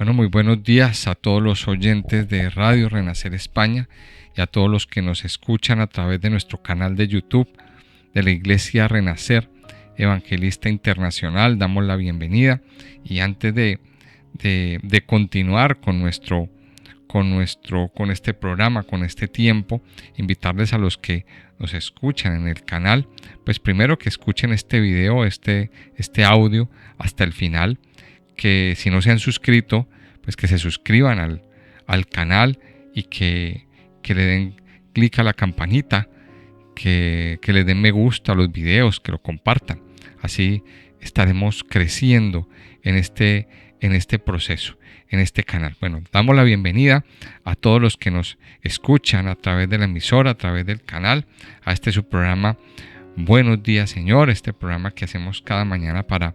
Bueno, muy buenos días a todos los oyentes de Radio Renacer España y a todos los que nos escuchan a través de nuestro canal de YouTube de la Iglesia Renacer Evangelista Internacional. Damos la bienvenida y antes de continuar con este programa, con este tiempo, invitarles a los que nos escuchan en el canal, pues primero que escuchen este video, este audio hasta el final, que si no se han suscrito, pues que se suscriban al canal y que le den clic a la campanita, que le den me gusta a los videos, que lo compartan. Así estaremos creciendo en este proceso, en este canal. Bueno, damos la bienvenida a todos los que nos escuchan a través de la emisora, a través del canal, a su programa Buenos Días, Señor, este programa que hacemos cada mañana para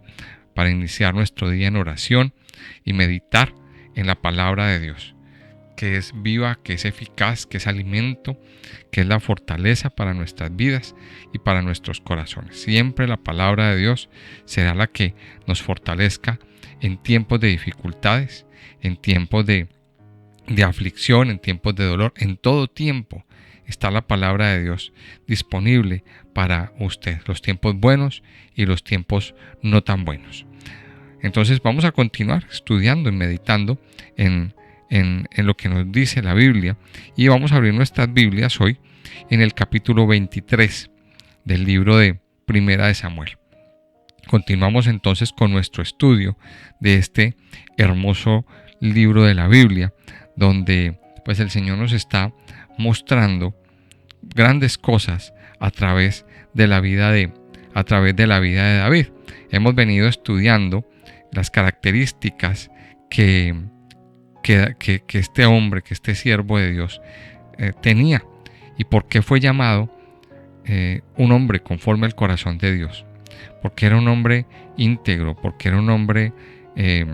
iniciar nuestro día en oración y meditar en la palabra de Dios, que es viva, que es eficaz, que es alimento, que es la fortaleza para nuestras vidas y para nuestros corazones. Siempre la palabra de Dios será la que nos fortalezca en tiempos de dificultades, en tiempos de aflicción, en tiempos de dolor. En todo tiempo está la palabra de Dios disponible para usted, los tiempos buenos y los tiempos no tan buenos. Entonces vamos a continuar estudiando y meditando en lo que nos dice la Biblia, y vamos a abrir nuestras Biblias hoy en el capítulo 23 del libro de Primera de Samuel. Continuamos entonces con nuestro estudio de este hermoso libro de la Biblia, donde pues el Señor nos está mostrando grandes cosas a través de la vida de David. Hemos venido estudiando las características que este hombre, que este siervo de Dios tenía, y por qué fue llamado un hombre conforme al corazón de Dios, porque era un hombre íntegro, porque era un hombre que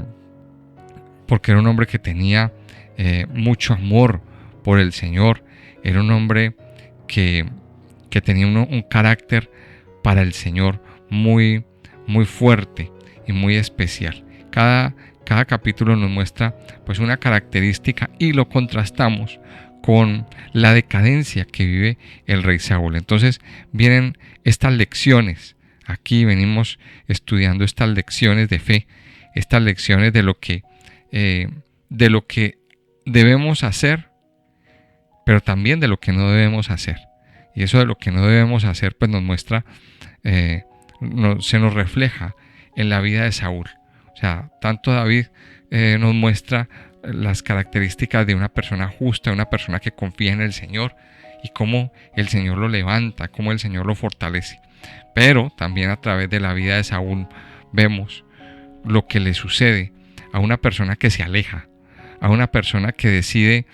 tenía mucho amor por el Señor, era un hombre que tenía un carácter para el Señor muy, muy fuerte y muy especial. Cada capítulo nos muestra pues una característica y lo contrastamos con la decadencia que vive el rey Saúl. Entonces vienen estas lecciones. Aquí venimos estudiando estas lecciones de fe, estas lecciones de lo que debemos hacer, pero también de lo que no debemos hacer. Y eso de lo que no debemos hacer pues nos muestra, se nos refleja en la vida de Saúl. O sea, tanto David nos muestra las características de una persona justa, de una persona que confía en el Señor, y cómo el Señor lo levanta, cómo el Señor lo fortalece. Pero también a través de la vida de Saúl vemos lo que le sucede a una persona que se aleja, a una persona que decide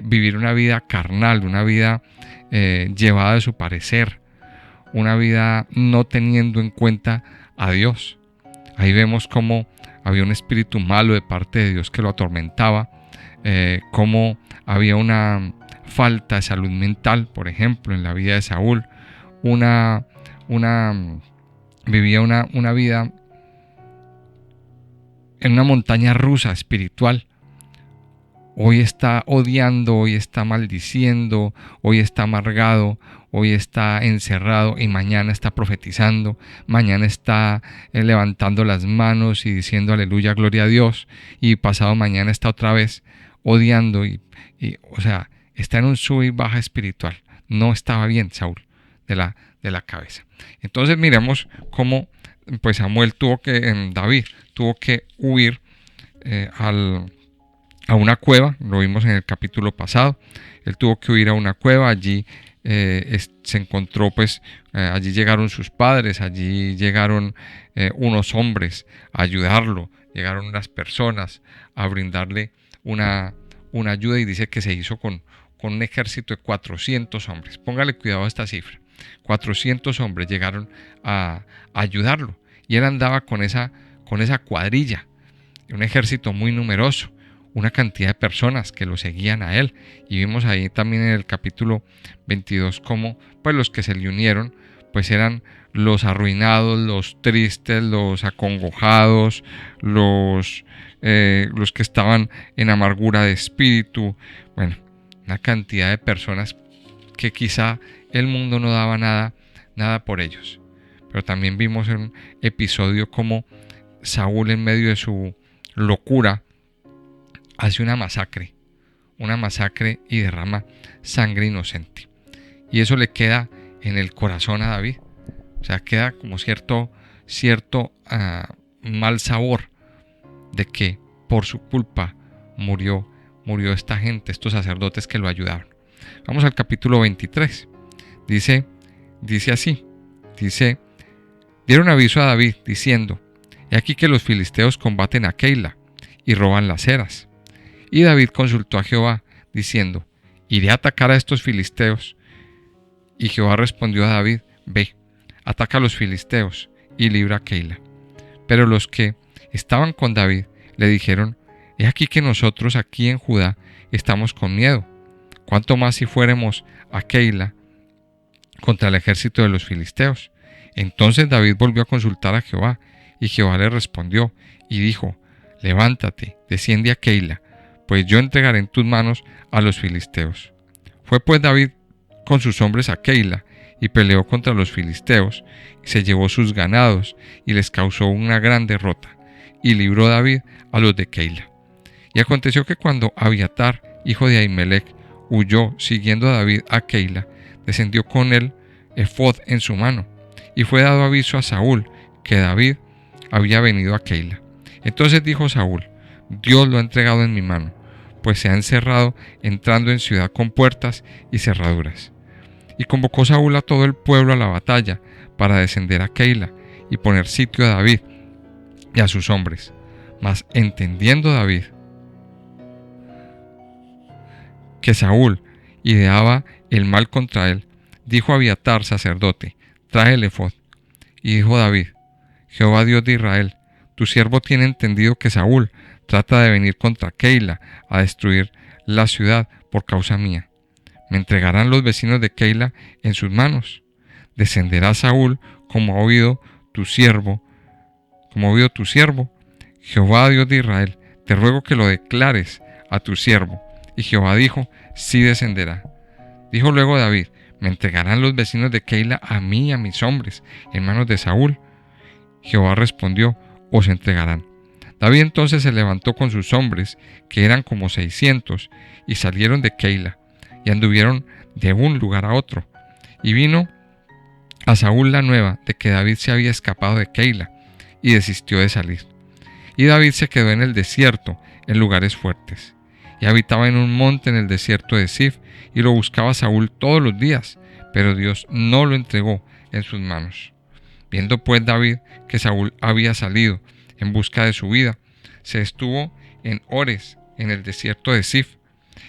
vivir una vida carnal, una vida llevada de su parecer, una vida no teniendo en cuenta a Dios. Ahí vemos cómo había un espíritu malo de parte de Dios que lo atormentaba, cómo había una falta de salud mental, por ejemplo, en la vida de Saúl. Vivía una vida en una montaña rusa espiritual. Hoy está odiando, hoy está maldiciendo, hoy está amargado, hoy está encerrado, y mañana está profetizando, mañana está levantando las manos y diciendo aleluya, gloria a Dios, y pasado mañana está otra vez odiando o sea, está en un sub y baja espiritual. No estaba bien Saúl de la cabeza. Entonces miremos cómo pues David tuvo que huir a una cueva. Lo vimos en el capítulo pasado. Él tuvo que huir a una cueva. Allí se encontró allí llegaron sus padres, allí llegaron unos hombres a ayudarlo, llegaron unas personas a brindarle una ayuda, y dice que se hizo con un ejército de 400 hombres. Póngale cuidado a esta cifra. 400 hombres llegaron a ayudarlo, y él andaba con esa cuadrilla, un ejército muy numeroso, una cantidad de personas que lo seguían a él. Y vimos ahí también en el capítulo 22 cómo pues los que se le unieron pues eran los arruinados, los tristes, los acongojados, los que estaban en amargura de espíritu. Bueno, una cantidad de personas que quizá el mundo no daba nada por ellos. Pero también vimos en un episodio como Saúl, en medio de su locura, hace una masacre y derrama sangre inocente. Y eso le queda en el corazón a David. O sea, queda como cierto mal sabor de que por su culpa murió esta gente, estos sacerdotes que lo ayudaron. Vamos al capítulo 23. Dice así, dieron aviso a David diciendo: he aquí que los filisteos combaten a Keila y roban las eras. Y David consultó a Jehová diciendo: iré a atacar a estos filisteos. Y Jehová respondió a David: ve, ataca a los filisteos y libra a Keila. Pero los que estaban con David le dijeron: he aquí que nosotros aquí en Judá estamos con miedo, cuánto más si fuéramos a Keila contra el ejército de los filisteos. Entonces David volvió a consultar a Jehová, y Jehová le respondió y dijo: levántate, desciende a Keila, pues yo entregaré en tus manos a los filisteos. Fue pues David con sus hombres a Keila, y peleó contra los filisteos, y se llevó sus ganados, y les causó una gran derrota, y libró David a los de Keila. Y aconteció que cuando Abiatar, hijo de Ahimelech, huyó siguiendo a David a Keila, descendió con él efod en su mano, y fue dado aviso a Saúl que David había venido a Keila. Entonces dijo Saúl: Dios lo ha entregado en mi mano, pues se ha encerrado entrando en ciudad con puertas y cerraduras. Y convocó Saúl a todo el pueblo a la batalla para descender a Keila y poner sitio a David y a sus hombres. Mas entendiendo David que Saúl ideaba el mal contra él, dijo a Abiatar sacerdote: trae el efod. Y dijo David: Jehová Dios de Israel, tu siervo tiene entendido que Saúl trata de venir contra Keila a destruir la ciudad por causa mía. ¿Me entregarán los vecinos de Keila en sus manos? ¿Descenderá Saúl como ha oído tu siervo? Jehová Dios de Israel, te ruego que lo declares a tu siervo. Y Jehová dijo: sí descenderá. Dijo luego David: ¿me entregarán los vecinos de Keila a mí y a mis hombres en manos de Saúl? Jehová respondió: os entregarán. David entonces se levantó con sus hombres, que eran como 600, y salieron de Keila, y anduvieron de un lugar a otro. Y vino a Saúl la nueva de que David se había escapado de Keila, y desistió de salir. Y David se quedó en el desierto, en lugares fuertes, y habitaba en un monte en el desierto de Zif, y lo buscaba Saúl todos los días, pero Dios no lo entregó en sus manos. Viendo pues David que Saúl había salido en busca de su vida, se estuvo en Ores, en el desierto de Zif.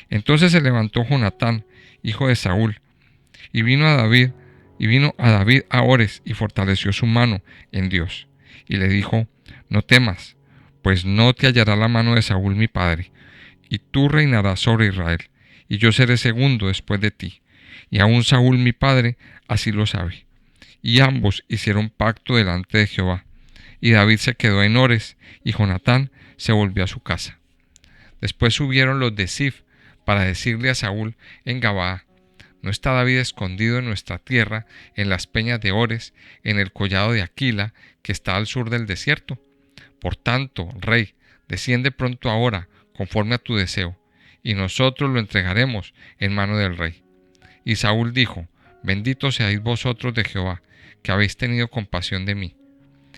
Entonces se levantó Jonatán, hijo de Saúl, y vino a David a Ores, y fortaleció su mano en Dios, y le dijo: no temas, pues no te hallará la mano de Saúl mi padre, y tú reinarás sobre Israel, y yo seré segundo después de ti, y aún Saúl mi padre así lo sabe. Y ambos hicieron pacto delante de Jehová. Y David se quedó en Ores, y Jonatán se volvió a su casa. Después subieron los de Zif para decirle a Saúl en Gabaa: ¿no está David escondido en nuestra tierra, en las peñas de Ores, en el collado de Aquila, que está al sur del desierto? Por tanto, rey, desciende pronto ahora, conforme a tu deseo, y nosotros lo entregaremos en mano del rey. Y Saúl dijo: bendito seáis vosotros de Jehová, que habéis tenido compasión de mí.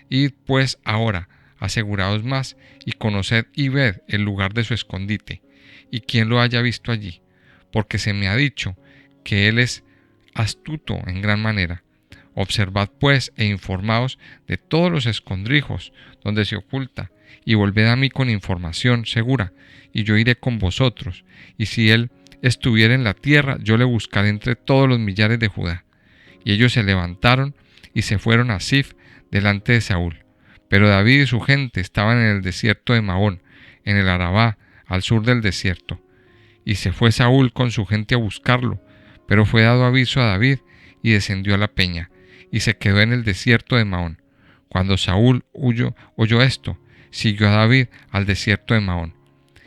Id pues ahora, aseguraos más, y conoced y ved el lugar de su escondite, y quien lo haya visto allí, porque se me ha dicho que él es astuto en gran manera. Observad pues e informaos de todos los escondrijos donde se oculta, y volved a mí con información segura, y yo iré con vosotros, y si él estuviera en la tierra, yo le buscaré entre todos los millares de Judá. Y ellos se levantaron y se fueron a Zif delante de Saúl. Pero David y su gente estaban en el desierto de Maón, en el Arabá, al sur del desierto. Y se fue Saúl con su gente a buscarlo, pero fue dado aviso a David, y descendió a la peña, y se quedó en el desierto de Maón. Cuando Saúl oyó esto, siguió a David al desierto de Maón.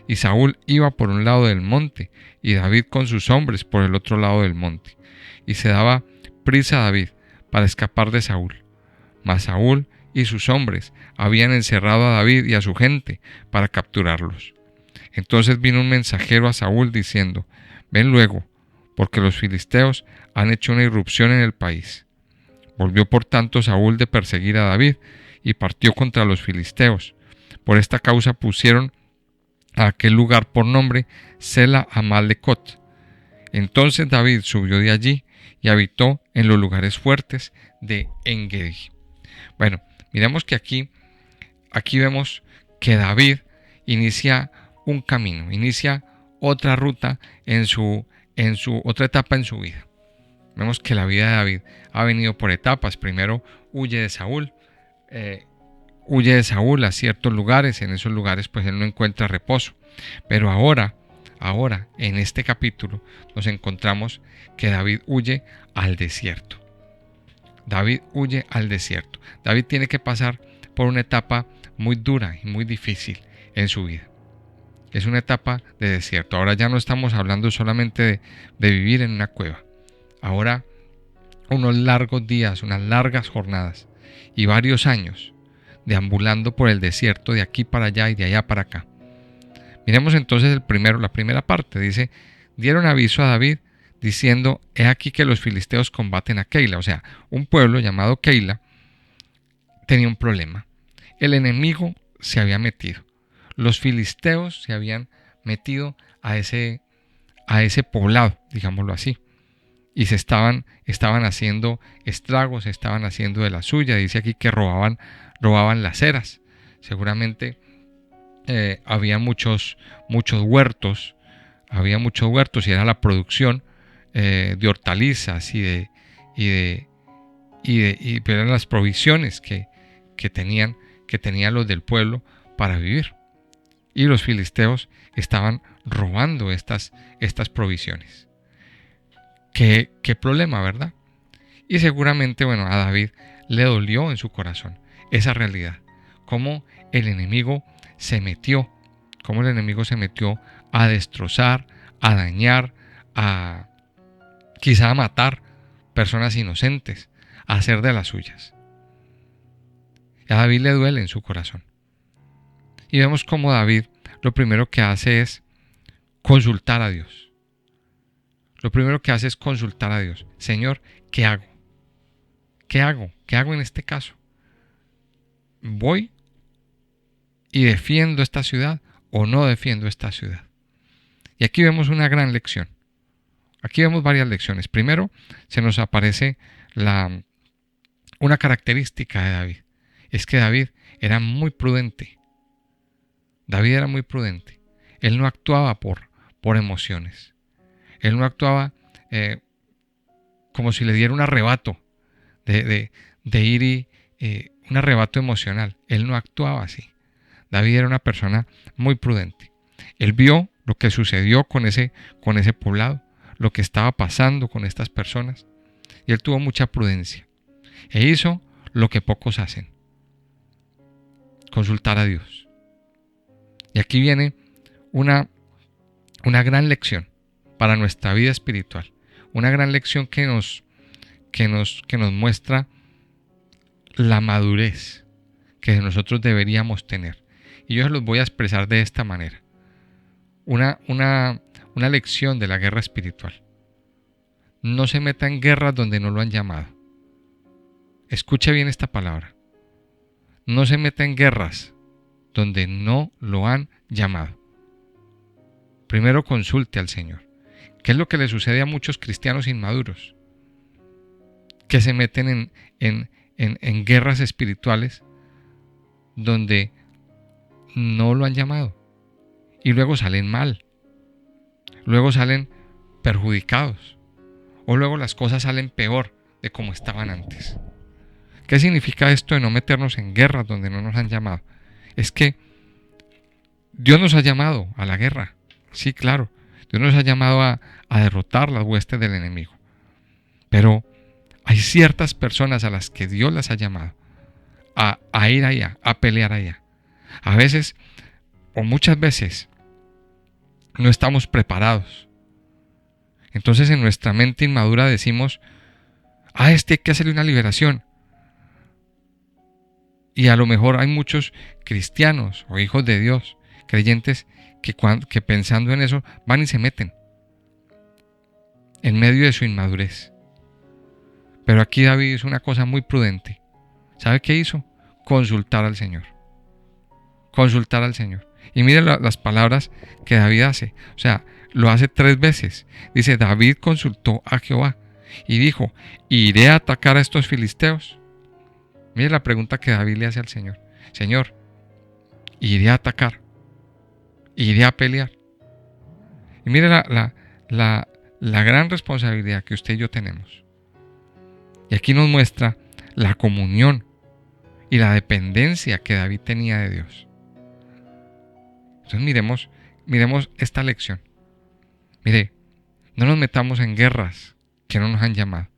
Y Saúl iba por un lado del monte, y David con sus hombres por el otro lado del monte. Y se daba prisa a David para escapar de Saúl. Mas Saúl y sus hombres habían encerrado a David y a su gente para capturarlos. Entonces vino un mensajero a Saúl diciendo: ven luego, porque los filisteos han hecho una irrupción en el país. Volvió por tanto Saúl de perseguir a David y partió contra los filisteos. Por esta causa pusieron a aquel lugar por nombre Sela Amalekot. Entonces David subió de allí y habitó en los lugares fuertes de Engedi. Bueno, miremos que aquí vemos que David inicia un camino, inicia otra ruta en su otra etapa en su vida. Vemos que la vida de David ha venido por etapas. Primero huye de Saúl a ciertos lugares. En esos lugares pues él no encuentra reposo. Pero ahora en este capítulo nos encontramos que David huye al desierto. David huye al desierto. David tiene que pasar por una etapa muy dura y muy difícil en su vida. Es una etapa de desierto. Ahora ya no estamos hablando solamente de vivir en una cueva. Ahora unos largos días, unas largas jornadas y varios años deambulando por el desierto de aquí para allá y de allá para acá. Miremos entonces la primera parte. Dice: dieron aviso a David diciendo: he aquí que los filisteos combaten a Keila. O sea, un pueblo llamado Keila tenía un problema. El enemigo se había metido. Los filisteos se habían metido a ese poblado, digámoslo así. Y estaban haciendo estragos, estaban haciendo de la suya. Dice aquí que robaban las eras. Seguramente había muchos huertos. Había muchos huertos y era la producción de hortalizas pero eran las provisiones que tenían los del pueblo para vivir. Y los filisteos estaban robando estas provisiones. ¿Qué problema, verdad? Y seguramente, a David le dolió en su corazón esa realidad. Cómo el enemigo se metió a destrozar, a dañar, quizá a matar personas inocentes, a hacer de las suyas. A David le duele en su corazón. Y vemos cómo David lo primero que hace es consultar a Dios. Lo primero que hace es consultar a Dios. Señor, ¿qué hago? ¿Qué hago? ¿Qué hago en este caso? ¿Voy y defiendo esta ciudad o no defiendo esta ciudad? Y aquí vemos una gran lección. Aquí vemos varias lecciones. Primero, se nos aparece una característica de David. Es que David era muy prudente. David era muy prudente. Él no actuaba por emociones. Él no actuaba como si le diera un arrebato de ir un arrebato emocional. Él no actuaba así. David era una persona muy prudente. Él vio lo que sucedió con ese poblado, lo que estaba pasando con estas personas, y él tuvo mucha prudencia. E hizo lo que pocos hacen: consultar a Dios. Y aquí viene una gran lección para nuestra vida espiritual. Una gran lección que nos muestra la madurez que nosotros deberíamos tener. Y yo se los voy a expresar de esta manera. Una lección de la guerra espiritual. No se meta en guerras donde no lo han llamado. Escuche bien esta palabra. No se meta en guerras donde no lo han llamado. Primero consulte al Señor. ¿Qué es lo que le sucede a muchos cristianos inmaduros? Que se meten en guerras espirituales donde no lo han llamado. Y luego salen mal. Luego salen perjudicados. O luego las cosas salen peor de como estaban antes. ¿Qué significa esto de no meternos en guerras donde no nos han llamado? Es que Dios nos ha llamado a la guerra. Sí, claro. Dios nos ha llamado a derrotar las huestes del enemigo. Pero Hay ciertas personas a las que Dios las ha llamado a ir allá, a pelear allá. A veces, o muchas veces, no estamos preparados. Entonces en nuestra mente inmadura decimos, hay que hacerle una liberación. Y a lo mejor hay muchos cristianos o hijos de Dios, creyentes, que pensando en eso van y se meten en medio de su inmadurez. Pero aquí David hizo una cosa muy prudente. ¿Sabe qué hizo? Consultar al Señor. Consultar al Señor. Y mire las palabras que David hace. O sea, lo hace 3 veces. Dice, David consultó a Jehová y dijo, ¿iré a atacar a estos filisteos? Mire la pregunta que David le hace al Señor. Señor, ¿iré a atacar? ¿Iré a pelear? Y mire la gran responsabilidad que usted y yo tenemos. Y aquí nos muestra la comunión y la dependencia que David tenía de Dios. Entonces miremos esta lección. Mire, no nos metamos en guerras que no nos han llamado.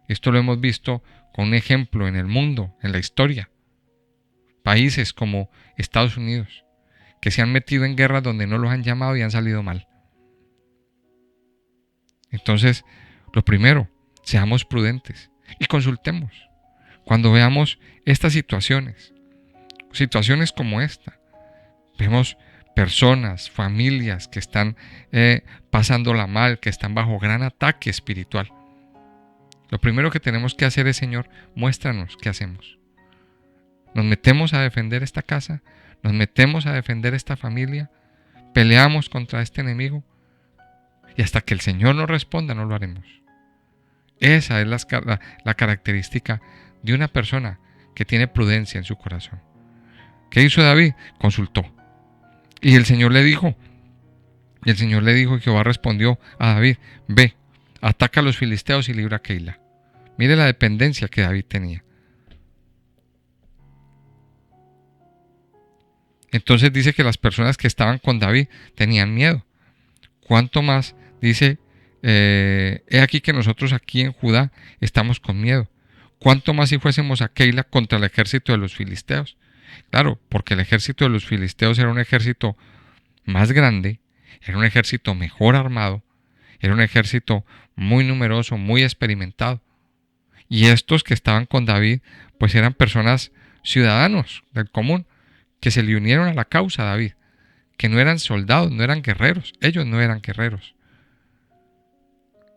Esto lo hemos visto con un ejemplo en el mundo, en la historia. Países como Estados Unidos, que se han metido en guerras donde no los han llamado y han salido mal. Entonces, lo primero, seamos prudentes y consultemos. Cuando veamos estas situaciones como esta, vemos personas, familias que están pasándola mal, que están bajo gran ataque espiritual. Lo primero que tenemos que hacer es, Señor, muéstranos qué hacemos. Nos metemos a defender esta casa, nos metemos a defender esta familia, peleamos contra este enemigo y hasta que el Señor nos responda no lo haremos. Esa es la característica de una persona que tiene prudencia en su corazón. ¿Qué hizo David? Consultó. Y el Señor le dijo, y Jehová respondió a David, ve, ataca a los filisteos y libra a Keila. Mire la dependencia que David tenía. Entonces dice que las personas que estaban con David tenían miedo. ¿Cuánto más? Dice, he aquí que nosotros aquí en Judá estamos con miedo. ¿Cuánto más si fuésemos a Keila contra el ejército de los filisteos? Claro, porque el ejército de los filisteos era un ejército más grande, era un ejército mejor armado, era un ejército muy numeroso, muy experimentado. Y estos que estaban con David, pues eran personas, ciudadanos del común, que se le unieron a la causa a David, que no eran soldados, no eran guerreros, ellos no eran guerreros,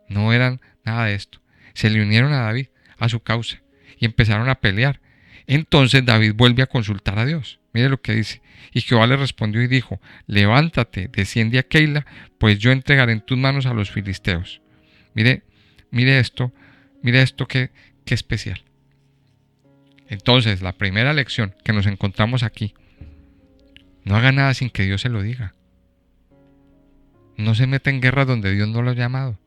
no eran nada de esto. Se le unieron a David, a su causa, y empezaron a pelear. Entonces David vuelve a consultar a Dios. Mire lo que dice. Y Jehová le respondió y dijo, levántate, desciende a Keila, pues yo entregaré en tus manos a los filisteos. Mire esto que especial. Entonces, la primera lección que nos encontramos aquí, no haga nada sin que Dios se lo diga. No se meta en guerra donde Dios no lo ha llamado.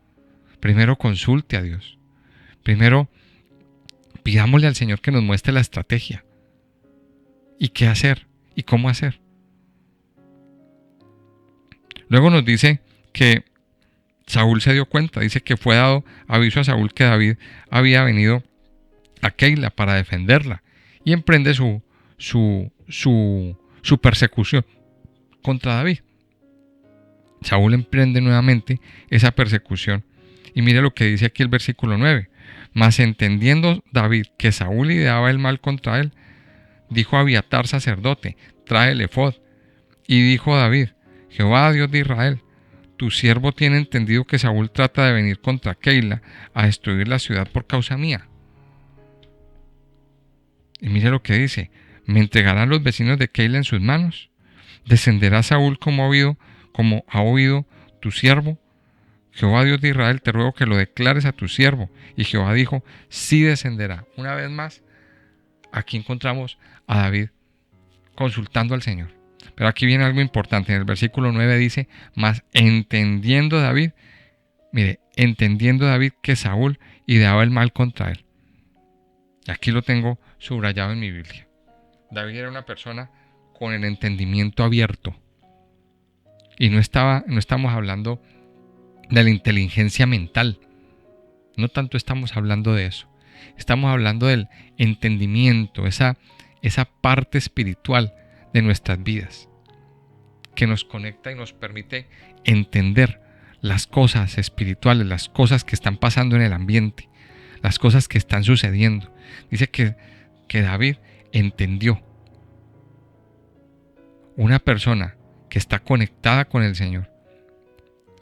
Primero consulte a Dios. Primero pidámosle al Señor que nos muestre la estrategia. Y qué hacer y cómo hacer. Luego nos dice que Saúl se dio cuenta. Dice que fue dado aviso a Saúl que David había venido a Keila para defenderla. Y emprende su persecución contra David. Saúl emprende nuevamente esa persecución. Y mire lo que dice aquí el versículo 9. Mas entendiendo David que Saúl ideaba el mal contra él, dijo a Abiatar sacerdote, trae el efod. Y dijo David, Jehová Dios de Israel, tu siervo tiene entendido que Saúl trata de venir contra Keila a destruir la ciudad por causa mía. Y mire lo que dice, ¿me entregarán los vecinos de Keila en sus manos? ¿Descenderá Saúl como ha oído tu siervo? Jehová Dios de Israel, te ruego que lo declares a tu siervo. Y Jehová dijo, sí descenderá. Una vez más, aquí encontramos a David consultando al Señor. Pero aquí viene algo importante. En el versículo 9 dice, mas entendiendo David que Saúl ideaba el mal contra él. Y aquí lo tengo subrayado en mi Biblia. David era una persona con el entendimiento abierto. Y no estamos hablando de la inteligencia mental. No tanto estamos hablando de eso. Estamos hablando del entendimiento, esa parte espiritual de nuestras vidas, que nos conecta y nos permite entender las cosas espirituales, las cosas que están pasando en el ambiente, las cosas que están sucediendo. Dice que David entendió. Una persona que está conectada con el Señor,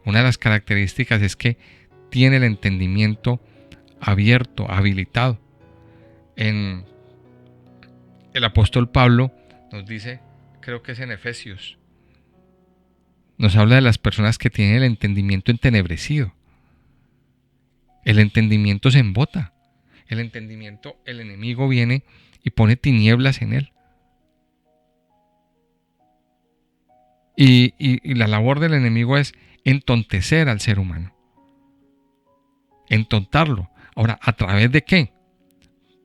una de las características es que tiene el entendimiento abierto, habilitado. El apóstol Pablo nos dice, creo que es en Efesios, nos habla de las personas que tienen el entendimiento entenebrecido. El entendimiento se embota. El entendimiento, el enemigo viene y pone tinieblas en él. Y la labor del enemigo es entontecer al ser humano. Entontarlo. Ahora, ¿a través de qué?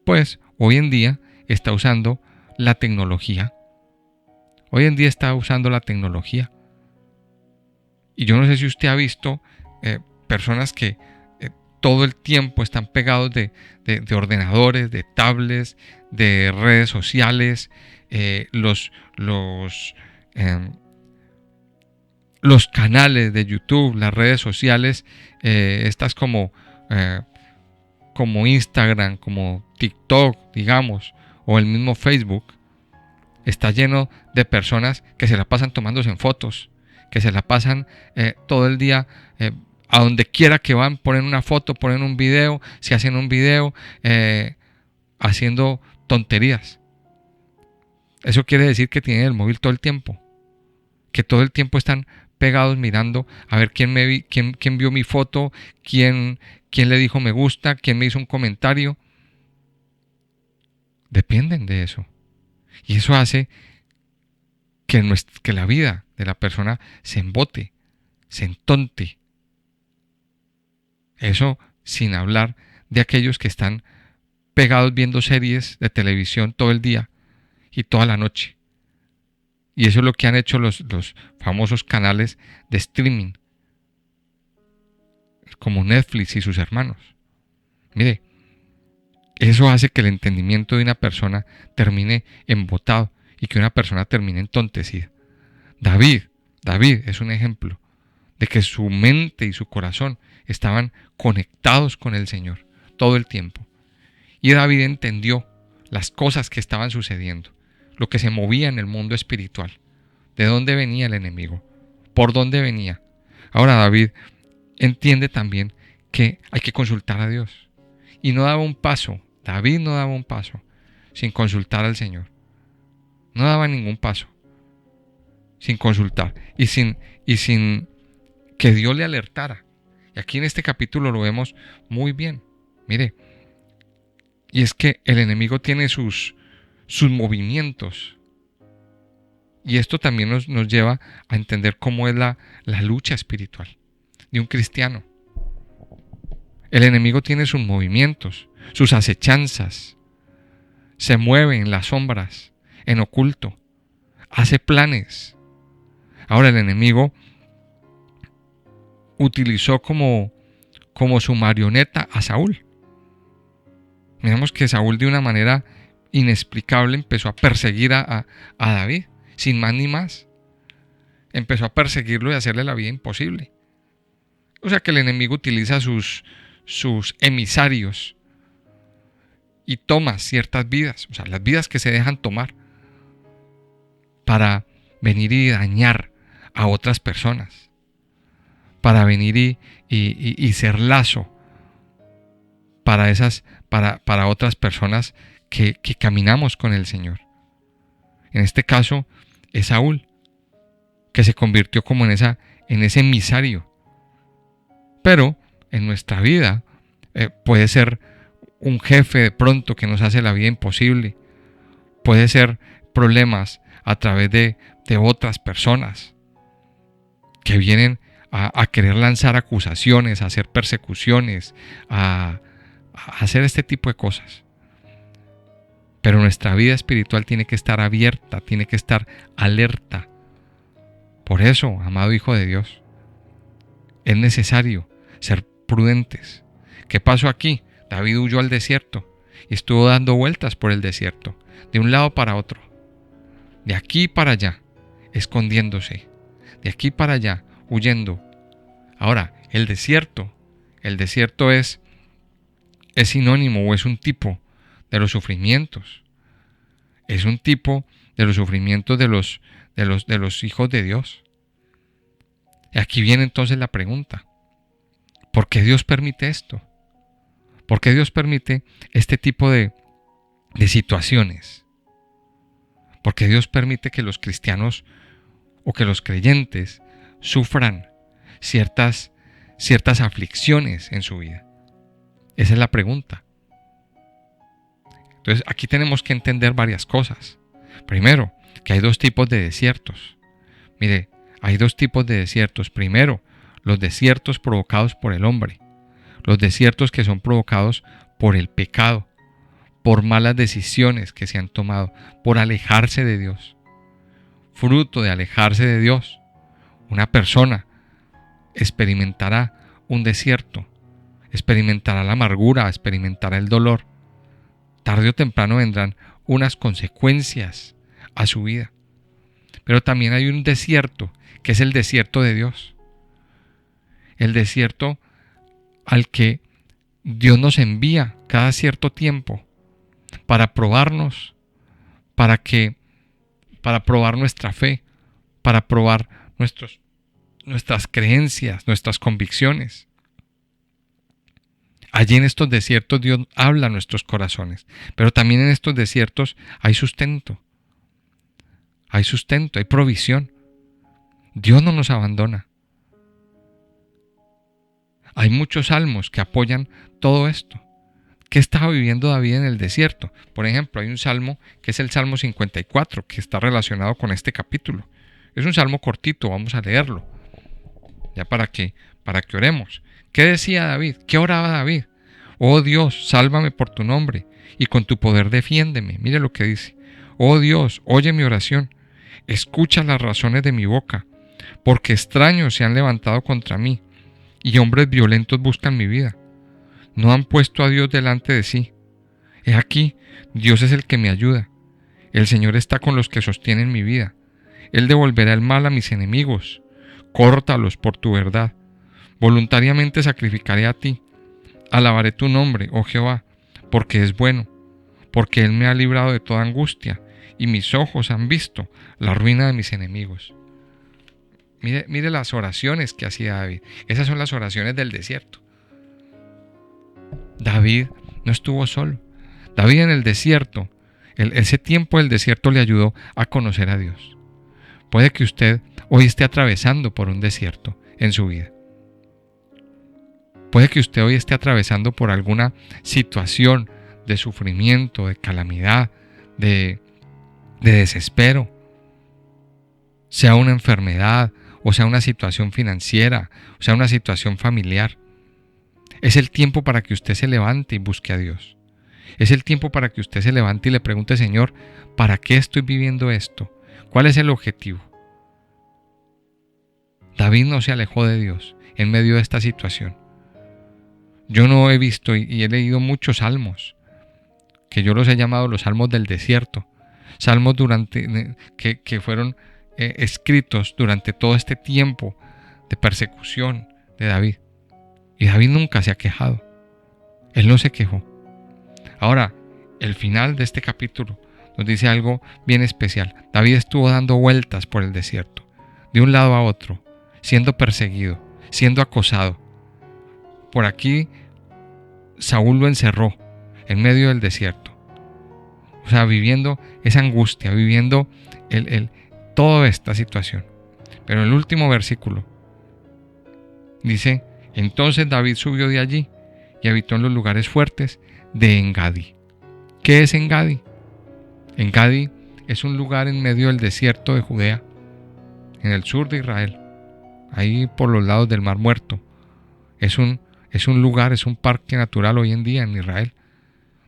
Pues hoy en día está usando la tecnología. Hoy en día está usando la tecnología. Y yo no sé si usted ha visto personas que todo el tiempo están pegados de ordenadores, de tablets, de redes sociales, los canales de YouTube, las redes sociales, estas como Instagram, como TikTok, digamos, o el mismo Facebook, está lleno de personas que se la pasan tomándose en fotos, que se la pasan todo el día, a donde quiera que van, ponen una foto, ponen un video, se hacen un video, haciendo tonterías. Eso quiere decir que tienen el móvil todo el tiempo, que todo el tiempo están pegados mirando a ver quién vio mi foto, quién le dijo me gusta, quién me hizo un comentario. Dependen de eso. Y eso hace que la vida de la persona se embote, se entonte. Eso sin hablar de aquellos que están pegados viendo series de televisión todo el día y toda la noche. Y eso es lo que han hecho los famosos canales de streaming, como Netflix y sus hermanos. Mire, eso hace que el entendimiento de una persona termine embotado y que una persona termine entontecida. David es un ejemplo de que su mente y su corazón estaban conectados con el Señor todo el tiempo. Y David entendió las cosas que estaban sucediendo, lo que se movía en el mundo espiritual, de dónde venía el enemigo, por dónde venía. Ahora David entiende también que hay que consultar a Dios. Y no daba un paso, David no daba un paso sin consultar al Señor. No daba ningún paso sin consultar y sin que Dios le alertara. Y aquí en este capítulo lo vemos muy bien. Mire, y es que el enemigo tiene sus movimientos. Y esto también nos lleva a entender cómo es la lucha espiritual de un cristiano. El enemigo tiene sus movimientos, sus acechanzas. Se mueve en las sombras, en oculto. Hace planes. Ahora el enemigo utilizó como su marioneta a Saúl. Miramos que Saúl de una manera inexplicable empezó a perseguir a David, sin más ni más. Empezó a perseguirlo y a hacerle la vida imposible. O sea que el enemigo utiliza sus emisarios y toma ciertas vidas, o sea, las vidas que se dejan tomar, para venir y dañar a otras personas, para venir y ser lazo para otras personas que caminamos con el Señor. En este caso es Saúl, que se convirtió como en ese emisario. Pero en nuestra vida puede ser un jefe de pronto que nos hace la vida imposible. Puede ser problemas a través de otras personas que vienen a querer lanzar acusaciones, a hacer persecuciones, a hacer este tipo de cosas. Pero nuestra vida espiritual tiene que estar abierta, tiene que estar alerta. Por eso, amado Hijo de Dios, es necesario ser prudentes, ¿Qué pasó aquí? David huyó al desierto y estuvo dando vueltas por el desierto, de un lado para otro, de aquí para allá, escondiéndose, de aquí para allá, huyendo. Ahora, el desierto es sinónimo o es un tipo de los sufrimientos. Es un tipo de los sufrimientos de los hijos de Dios. Y aquí viene entonces la pregunta: ¿por qué Dios permite esto? ¿Por qué Dios permite este tipo de situaciones? ¿Por qué Dios permite que los cristianos o que los creyentes sufran ciertas aflicciones en su vida? Esa es la pregunta. Entonces aquí tenemos que entender varias cosas. Primero, que hay dos tipos de desiertos. Mire, hay dos tipos de desiertos. Primero, los desiertos provocados por el hombre. Los desiertos que son provocados por el pecado, por malas decisiones que se han tomado, por alejarse de Dios. Fruto de alejarse de Dios, una persona experimentará un desierto, experimentará la amargura, experimentará el dolor. Tarde o temprano vendrán unas consecuencias a su vida. Pero también hay un desierto, que es el desierto de Dios. El desierto al que Dios nos envía cada cierto tiempo para probarnos, para probar nuestra fe, para probar nuestras creencias, nuestras convicciones. Allí en estos desiertos Dios habla a nuestros corazones, pero también en estos desiertos hay sustento, hay provisión. Dios no nos abandona. Hay muchos salmos que apoyan todo esto. ¿Qué estaba viviendo David en el desierto? Por ejemplo, hay un salmo que es el Salmo 54, que está relacionado con este capítulo. Es un salmo cortito, vamos a leerlo, ya para que oremos. ¿Qué decía David? ¿Qué oraba David? Oh Dios, sálvame por tu nombre y con tu poder defiéndeme. Mire lo que dice. Oh Dios, oye mi oración, escucha las razones de mi boca, porque extraños se han levantado contra mí y hombres violentos buscan mi vida. No han puesto a Dios delante de sí. He aquí, Dios es el que me ayuda. El Señor está con los que sostienen mi vida. Él devolverá el mal a mis enemigos. Córtalos por tu verdad. Voluntariamente sacrificaré a ti. Alabaré tu nombre, oh Jehová, porque es bueno, porque Él me ha librado de toda angustia, y mis ojos han visto la ruina de mis enemigos. Mire las oraciones que hacía David. Esas son las oraciones del desierto. David no estuvo solo. David en el desierto, ese tiempo del desierto le ayudó a conocer a Dios. Puede que usted hoy esté atravesando por un desierto en su vida. Puede que usted hoy esté atravesando por alguna situación de sufrimiento, de calamidad, de desespero. Sea una enfermedad, o sea una situación financiera, o sea una situación familiar. Es el tiempo para que usted se levante y busque a Dios. Es el tiempo para que usted se levante y le pregunte: Señor, ¿para qué estoy viviendo esto? ¿Cuál es el objetivo? David no se alejó de Dios en medio de esta situación. Yo no he visto y he leído muchos salmos, que yo los he llamado los salmos del desierto. Salmos que fueron escritos durante todo este tiempo de persecución de David. Y David nunca se ha quejado. Él no se quejó. Ahora, el final de este capítulo nos dice algo bien especial. David estuvo dando vueltas por el desierto, de un lado a otro, siendo perseguido, siendo acosado. Por aquí Saúl lo encerró en medio del desierto. O sea, viviendo esa angustia, viviendo toda esta situación. Pero el último versículo dice: entonces David subió de allí y habitó en los lugares fuertes de En-Gadi. ¿Qué es En-Gadi? En-Gadi es un lugar en medio del desierto de Judea, en el sur de Israel, ahí por los lados del Mar Muerto. Es un lugar, es un parque natural hoy en día en Israel,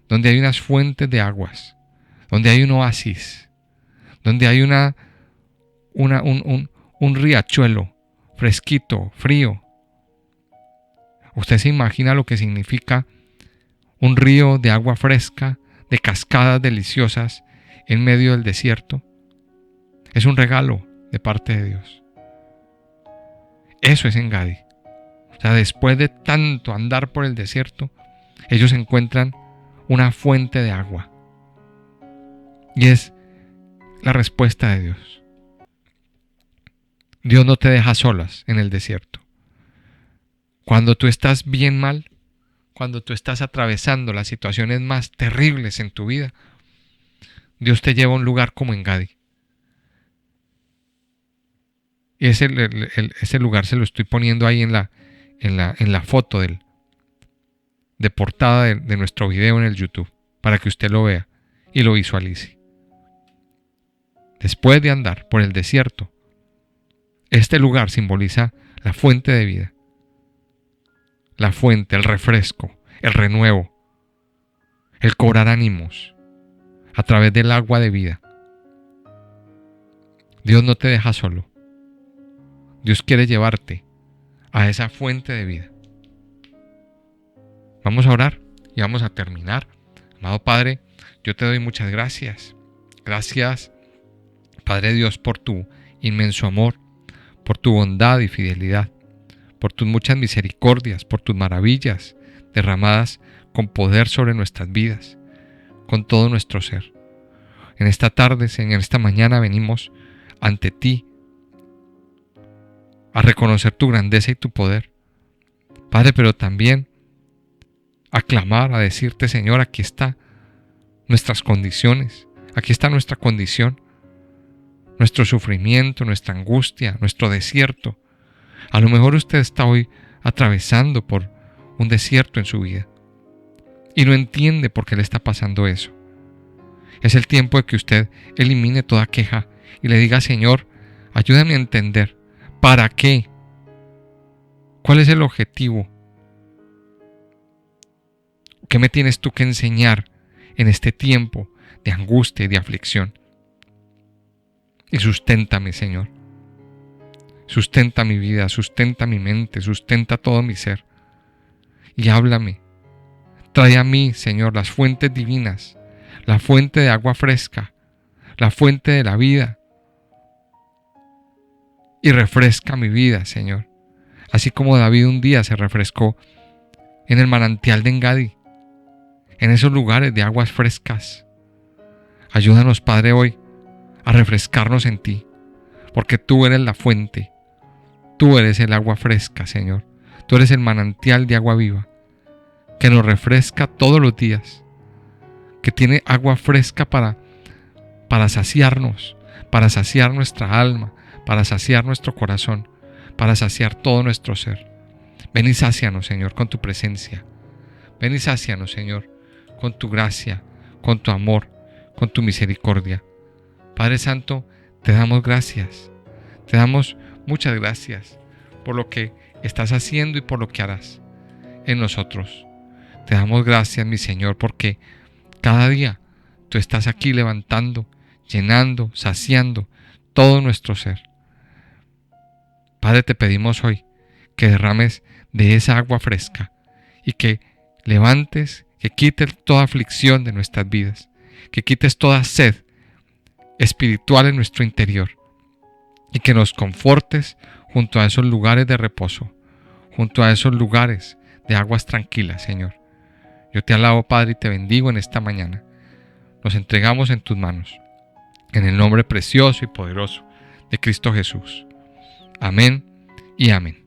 donde hay unas fuentes de aguas, donde hay un oasis, donde hay un riachuelo fresquito, frío, ¿Usted se imagina lo que significa un río de agua fresca, de cascadas deliciosas en medio del desierto? Es un regalo de parte de Dios. Eso es Engadi. O sea, después de tanto andar por el desierto, ellos encuentran una fuente de agua. Y es la respuesta de Dios. Dios no te deja solas en el desierto. Cuando tú estás bien mal, cuando tú estás atravesando las situaciones más terribles en tu vida, Dios te lleva a un lugar como Engadi. Y ese lugar se lo estoy poniendo ahí en la foto de portada de nuestro video en el YouTube, para que usted lo vea y lo visualice. Después de andar por el desierto, este lugar simboliza la fuente de vida. La fuente, el refresco, el renuevo, el cobrar ánimos a través del agua de vida. Dios no te deja solo. Dios quiere llevarte a esa fuente de vida. Vamos a orar y vamos a terminar. Amado Padre, yo te doy muchas gracias. Gracias, Padre Dios, por tu inmenso amor, por tu bondad y fidelidad, por tus muchas misericordias, por tus maravillas derramadas con poder sobre nuestras vidas, con todo nuestro ser. En esta tarde, en esta mañana venimos ante ti a reconocer tu grandeza y tu poder, Padre, pero también a clamar, a decirte, Señor, aquí está nuestras condiciones, aquí está nuestra condición, nuestro sufrimiento, nuestra angustia, nuestro desierto. A lo mejor usted está hoy atravesando por un desierto en su vida y no entiende por qué le está pasando eso. Es el tiempo de que usted elimine toda queja y le diga, Señor, ayúdame a entender para qué, cuál es el objetivo, qué me tienes tú que enseñar en este tiempo de angustia y de aflicción. Y susténtame, Señor. Sustenta mi vida, sustenta mi mente, sustenta todo mi ser. Y háblame. Trae a mí, Señor, las fuentes divinas, la fuente de agua fresca, la fuente de la vida. Y refresca mi vida, Señor. Así como David un día se refrescó en el manantial de Engadi, en esos lugares de aguas frescas. Ayúdanos, Padre, hoy a refrescarnos en ti, porque tú eres la fuente. Tú eres el agua fresca, Señor. Tú eres el manantial de agua viva, que nos refresca todos los días, que tiene agua fresca para saciarnos, para saciar nuestra alma, para saciar nuestro corazón, para saciar todo nuestro ser. Ven y sácianos, Señor, con tu presencia. Ven y sácianos, Señor, con tu gracia, con tu amor, con tu misericordia. Padre Santo, te damos gracias. Te damos muchas gracias por lo que estás haciendo y por lo que harás en nosotros. Te damos gracias, mi Señor, porque cada día tú estás aquí levantando, llenando, saciando todo nuestro ser. Padre, te pedimos hoy que derrames de esa agua fresca y que levantes, que quites toda aflicción de nuestras vidas, que quites toda sed espiritual en nuestro interior y que nos confortes junto a esos lugares de reposo, junto a esos lugares de aguas tranquilas, Señor. Yo te alabo, Padre, y te bendigo en esta mañana. Nos entregamos en tus manos, en el nombre precioso y poderoso de Cristo Jesús. Amén y amén.